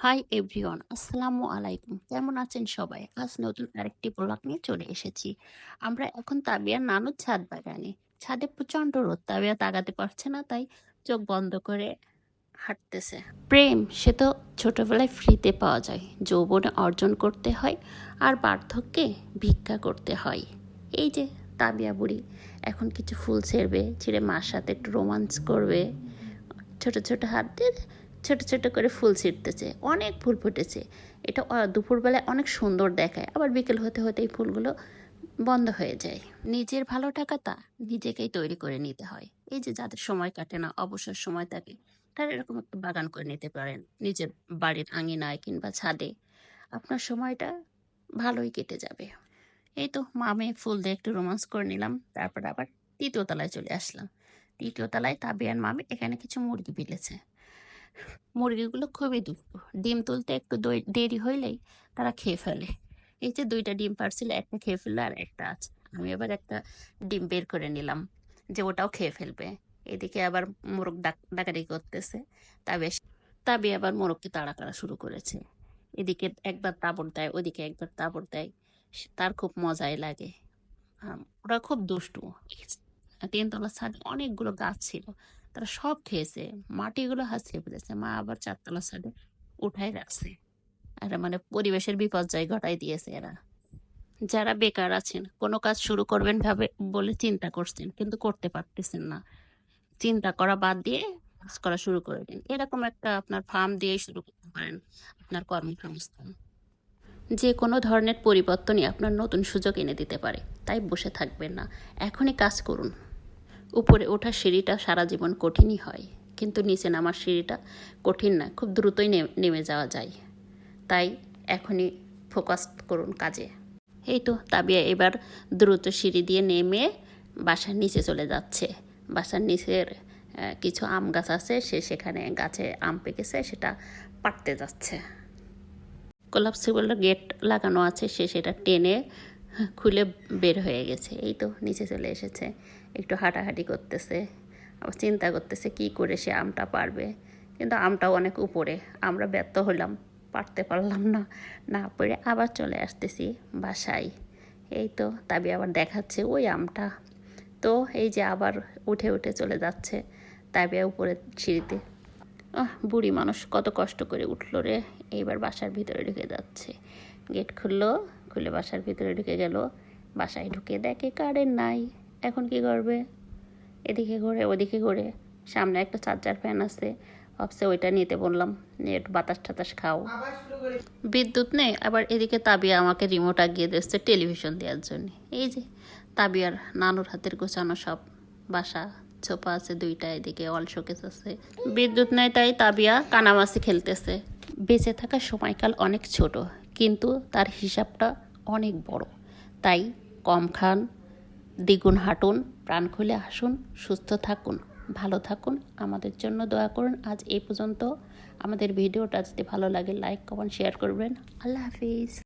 Hi everyone, আসসালামু আলাইকুম। কেমন আছেন সবাই? আজ নতুন আরেকটি ব্লগ নিয়ে চলে এসেছি। আমরা এখন তাবিয়ার নানুর ছাদ বাগানে। ছাদে প্রচণ্ড রোদ, তাবিয়া তাকাতে পারছে না, তাই চোখ বন্ধ করে হাঁটতেছে। প্রেম সে তো ছোটবেলায় ফ্রিতে পাওয়া যায়, যৌবনে অর্জন করতে হয়, আর বার্ধক্যে ভিক্ষা করতে হয়। এই যে তাবিয়া বুড়ি এখন কিছু ফুল ছেড়বে, ছিঁড়ে মার সাথে একটু রোমান্স করবে। ছোট ছোট হাত দিয়ে ছোট ছোট করে ফুল ছিঁড়তেছে, অনেক ফুল ফুটেছে। এটা দুপুরবেলায় অনেক সুন্দর দেখায়, আবার বিকেল হতে হতে এই ফুলগুলো বন্ধ হয়ে যায়। নিজের ভালো টাকাটা নিজেকেই তৈরি করে নিতে হয়। এই যে যাদের সময় কাটে না, অবসর সময় থাকে, তারা এরকম একটা বাগান করে নিতে পারেন নিজের বাড়ির আঙিনায় কিংবা ছাদে। আপনার সময়টা ভালোই কেটে যাবে। এই তো মা মেয়ে ফুল দিয়ে একটু রোমান্স করে নিলাম, তারপর আবার তৃতীয় তলায় চলে আসলাম। তৃতীয় তলায় তাবিয়ান মামি এখানে কিছু মুরগি বিলেছে। মুরগিগুলো খুবই দুষ্টু, ডিম তুলতে একটু দেরি হইলেই তারা খেয়ে ফেলে। এই যে দুইটা ডিম পারছিল, একটা খেয়ে ফেললো আর একটা আছে। আমি আবার একটা ডিম বের করে নিলাম যে ওটাও খেয়ে ফেলবে। এদিকে আবার মোরগ ডাকাডাকি করতেছে। তাবি আবার মোরগকে তাড়া করা শুরু করেছে। এদিকে একবার তাবড় দেয়, ওদিকে একবার তাবড় দেয়। তার খুব মজাই লাগে। ওরা খুব দুষ্টু। তিনতলার ছাদে অনেকগুলো গাছ ছিল, তারা সব খেয়েছে, মাটিগুলো হাসিয়ে ফেলেছে। মা আবার চারতলার ছাদে উঠাই রাখছে। আর মানে পরিবেশের বিপর্যয় ঘটাই দিয়েছে এরা। যারা বেকার আছেন, কোনো কাজ শুরু করবেন ভাবে বলে চিন্তা করছেন, কিন্তু করতে পারতেছেন না, চিন্তা করা বাদ দিয়ে কাজ করা শুরু করে দিন। এরকম একটা আপনার ফার্ম দিয়ে শুরু করতে পারেন আপনার কর্মসংস্থান। যে কোনো ধরনের পরিবর্তনই আপনার নতুন সুযোগ এনে দিতে পারে, তাই বসে থাকবেন না, এখনই কাজ করুন। উপরে ওঠার সিঁড়িটা সারা জীবন কঠিনই হয়, কিন্তু নিচে নামার সিঁড়িটা কঠিন না, খুব দ্রুতই নেমে যাওয়া যায়। তাই এখনই ফোকাস করুন কাজে। এই তো তাবিয়া এবার দ্রুত সিঁড়ি দিয়ে নেমে বাসার নিচে চলে যাচ্ছে। বাসার নিচের কিছু আম গাছ আছে, সে সেখানে গাছে আম পেকেছে, সেটা পাড়তে যাচ্ছে। কোলাপসিবল গেট লাগানো আছে, সে সেটা টেনে খুলে বের হয়ে গেছে। এই তো নিচে চলে এসেছে, একটু হাঁটাহাঁটি করতেছে, আবার চিন্তা করতেছে কি করে সে আমটা পারবে। কিন্তু আমটাও অনেক উপরে, আমরা ব্যর্থ হলাম, পারতে পারলাম না, না পেরে আবার চলে আসতেছি বাসায়। এই তো তাবি আবার দেখাচ্ছে ওই আমটা। তো এই যে আবার উঠে উঠে চলে যাচ্ছে তাবিয়া উপরে সিঁড়িতে। বুড়ি মানুষ কত কষ্ট করে উঠলো রে। এইবার বাসার ভিতরে ঢুকে যাচ্ছে। গেট খুললো, খুলে বাসার ভিতরে ঢুকে গেল। বাসায় ঢুকে দেখে কারেন্ট নাই। এখন কি করবে? এদিকে ঘোরে ওদিকে ঘোরে, সামনে একটা চার্জার ফ্যান আছে, ভাবছে ওইটা নিতে বললাম, নিয়ে একটু বাতাস টাতাস খাও। বিদ্যুৎ নেই, আবার এদিকে তাবিয়া আমাকে রিমোট আগিয়ে দিচ্ছে টেলিভিশন দেওয়ার জন্য। এই যে তাবিয়ার নানুর হাতের গোছানো সব বাসা, ছোপা আছে দুইটা, এদিকে অল শোকেস আছে। বিদ্যুৎ নেই তাই তাবিয়া কানামাছি খেলতেছে। বেঁচে থাকার সময়কাল অনেক ছোট, কিন্তু তার হিসাবটা অনেক বড়। তাই কম খান, দ্বিগুণ হাঁটুন, প্রাণ খুলে হাসুন, সুস্থ থাকুন, ভালো থাকুন, আমাদের জন্য দোয়া করুন। আজ এই পর্যন্ত। আমাদের ভিডিওটা যদি ভালো লাগে লাইক কমেন্ট শেয়ার করবেন। আল্লাহ হাফিজ।